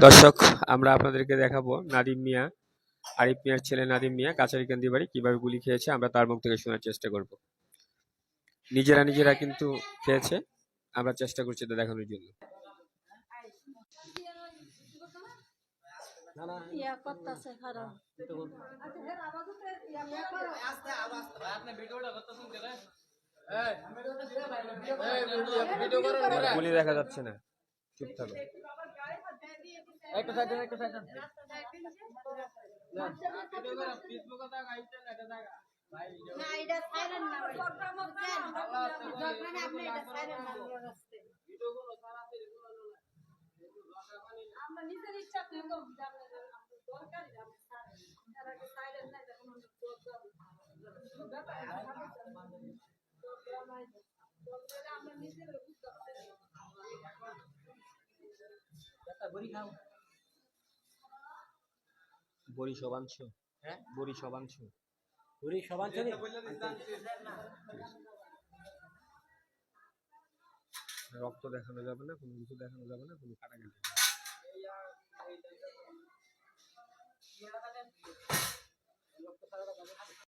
দর্শক, আমরা আপনাদেরকে দেখাবো নাদিম মিয়া, আরিফ মিয়ার ছেলে নাদিম মিয়া কাছারিকান্দি বাড়ি কিভাবে গুলি খেয়েছে আমরা তার মুখ থেকে শোনার চেষ্টা করব। নিজেরা কিন্তু খেয়েছে, আমরা চেষ্টা করছি এটা দেখানোর জন্য। গুলি দেখা যাচ্ছে না, চুপ থাকো। বড়ি সবাংশ, হ্যাঁ বড়ি সবাংশ, বড়ি সবাংশ রক্ত দেখানো যাবে না, কোনো কিছু দেখানো যাবে না, কোনো কাটাকাটি